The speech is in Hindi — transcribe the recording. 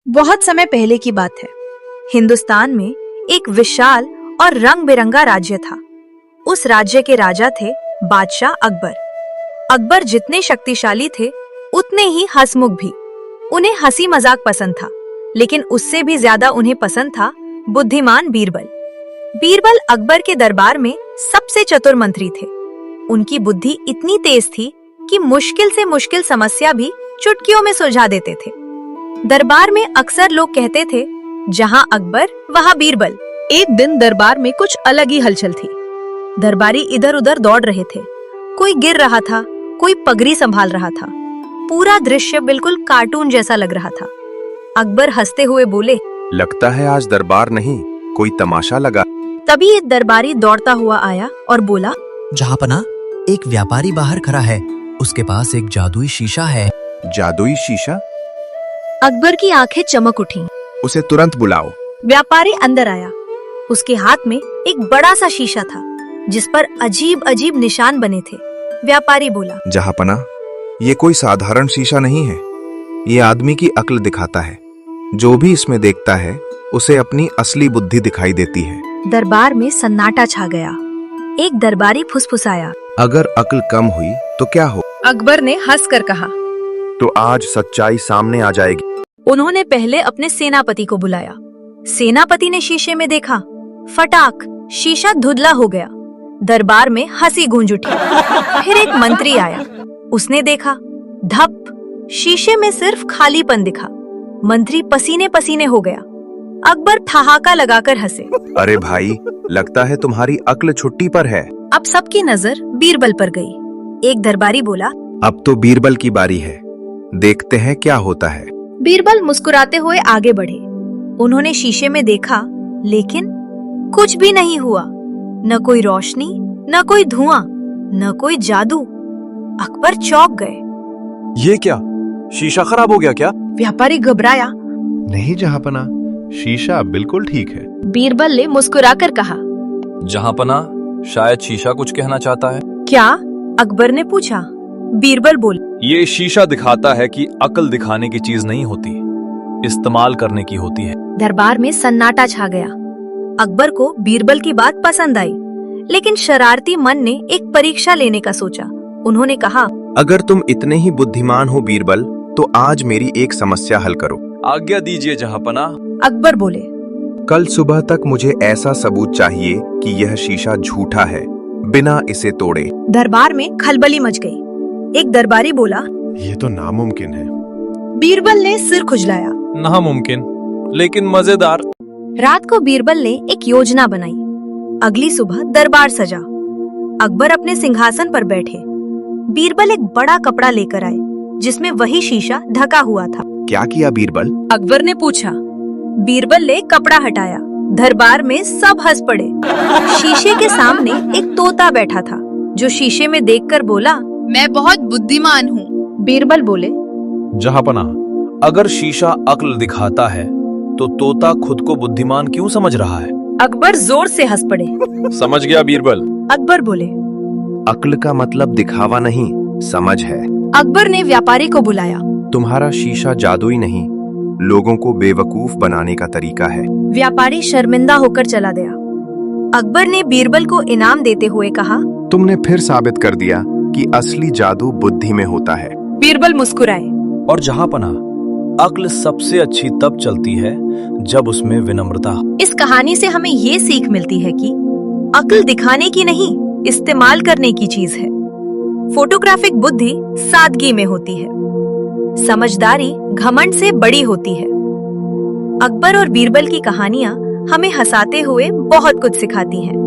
बहुत समय पहले की बात है। हिंदुस्तान में एक विशाल और रंग बिरंगा राज्य था। उस राज्य के राजा थे बादशाह अकबर। अकबर जितने शक्तिशाली थे उतने ही हंसमुख भी। उन्हें हंसी मजाक पसंद था, लेकिन उससे भी ज्यादा उन्हें पसंद था बुद्धिमान बीरबल। बीरबल अकबर के दरबार में सबसे चतुर मंत्री थे। उनकी बुद्धि इतनी तेज थी कि मुश्किल से मुश्किल समस्या भी चुटकियों में सुलझा देते थे। दरबार में अक्सर लोग कहते थे, जहाँ अकबर वहाँ बीरबल। एक दिन दरबार में कुछ अलग ही हलचल थी। दरबारी इधर उधर दौड़ रहे थे। कोई गिर रहा था, कोई पगड़ी संभाल रहा था। पूरा दृश्य बिल्कुल कार्टून जैसा लग रहा था। अकबर हंसते हुए बोले, लगता है आज दरबार नहीं, कोई तमाशा लगा। तभी एक दरबारी दौड़ता हुआ आया और बोला, जहाँपना, एक व्यापारी बाहर खड़ा है। उसके पास एक जादुई शीशा है। जादुई शीशा? अकबर की आंखें चमक उठी। उसे तुरंत बुलाओ। व्यापारी अंदर आया। उसके हाथ में एक बड़ा सा शीशा था, जिस पर अजीब अजीब निशान बने थे। व्यापारी बोला, जहाँपना, ये कोई साधारण शीशा नहीं है। ये आदमी की अक्ल दिखाता है। जो भी इसमें देखता है उसे अपनी असली बुद्धि दिखाई देती है। दरबार में सन्नाटा छा गया। एक दरबारी फुसफुसाया, अगर अक्ल कम हुई तो क्या हो? अकबर ने हंसकर कहा, तो आज सच्चाई सामने आ जाएगी। उन्होंने पहले अपने सेनापति को बुलाया। सेनापति ने शीशे में देखा। फटाक, शीशा धुंधला हो गया। दरबार में हंसी गूंज उठी। फिर एक मंत्री आया। उसने देखा, धप, शीशे में सिर्फ खालीपन दिखा। मंत्री पसीने पसीने हो गया। अकबर ठहाका लगाकर हंसे। अरे भाई, लगता है तुम्हारी अक्ल छुट्टी पर है। अब सबकी नजर बीरबल पर गई। एक दरबारी बोला, अब तो बीरबल की बारी है, देखते हैं क्या होता है। बीरबल मुस्कुराते हुए आगे बढ़े। उन्होंने शीशे में देखा, लेकिन कुछ भी नहीं हुआ। न कोई रोशनी, न कोई धुआं, न कोई जादू। अकबर चौंक गए। ये क्या, शीशा खराब हो गया क्या? व्यापारी घबराया। नहीं जहाँपना, शीशा बिल्कुल ठीक है। बीरबल ने मुस्कुराकर कहा, जहाँपना, शायद शीशा कुछ कहना चाहता है। क्या? अकबर ने पूछा। बीरबल बोले, ये शीशा दिखाता है कि अकल दिखाने की चीज नहीं होती, इस्तेमाल करने की होती है। दरबार में सन्नाटा छा गया। अकबर को बीरबल की बात पसंद आई, लेकिन शरारती मन ने एक परीक्षा लेने का सोचा। उन्होंने कहा, अगर तुम इतने ही बुद्धिमान हो बीरबल, तो आज मेरी एक समस्या हल करो। आज्ञा दीजिए जहाँपना। अकबर बोले, कल सुबह तक मुझे ऐसा सबूत चाहिए कि यह शीशा झूठा है, बिना इसे तोड़े। दरबार में खलबली मच गई। एक दरबारी बोला, ये तो नामुमकिन है। बीरबल ने सिर खुजलाया। नामुमकिन, लेकिन मजेदार। रात को बीरबल ने एक योजना बनाई। अगली सुबह दरबार सजा। अकबर अपने सिंहासन पर बैठे। बीरबल एक बड़ा कपड़ा लेकर आए, जिसमें वही शीशा ढका हुआ था। क्या किया बीरबल? अकबर ने पूछा। बीरबल ने कपड़ा हटाया। दरबार में सब हंस पड़े। शीशे के सामने एक तोता बैठा था, जो शीशे में देखकर बोला, मैं बहुत बुद्धिमान हूँ। बीरबल बोले, जहाँपना, अगर शीशा अक्ल दिखाता है तो तोता खुद को बुद्धिमान क्यों समझ रहा है? अकबर जोर से हंस पड़े। समझ गया बीरबल। अकबर बोले, अक्ल का मतलब दिखावा नहीं, समझ है। अकबर ने व्यापारी को बुलाया। तुम्हारा शीशा जादुई नहीं, लोगों को बेवकूफ बनाने का तरीका है। व्यापारी शर्मिंदा होकर चला गया। अकबर ने बीरबल को इनाम देते हुए कहा, तुमने फिर साबित कर दिया कि असली जादू बुद्धि में होता है। बीरबल मुस्कुराए। और जहाँपना, अक्ल सबसे अच्छी तब चलती है जब उसमें विनम्रता। इस कहानी से हमें ये सीख मिलती है कि अक्ल दिखाने की नहीं, इस्तेमाल करने की चीज है। फोटोग्राफिक बुद्धि सादगी में होती है, समझदारी घमंड से बड़ी होती है। अकबर और बीरबल की कहानियां हमें हंसाते हुए बहुत कुछ सिखाती हैं।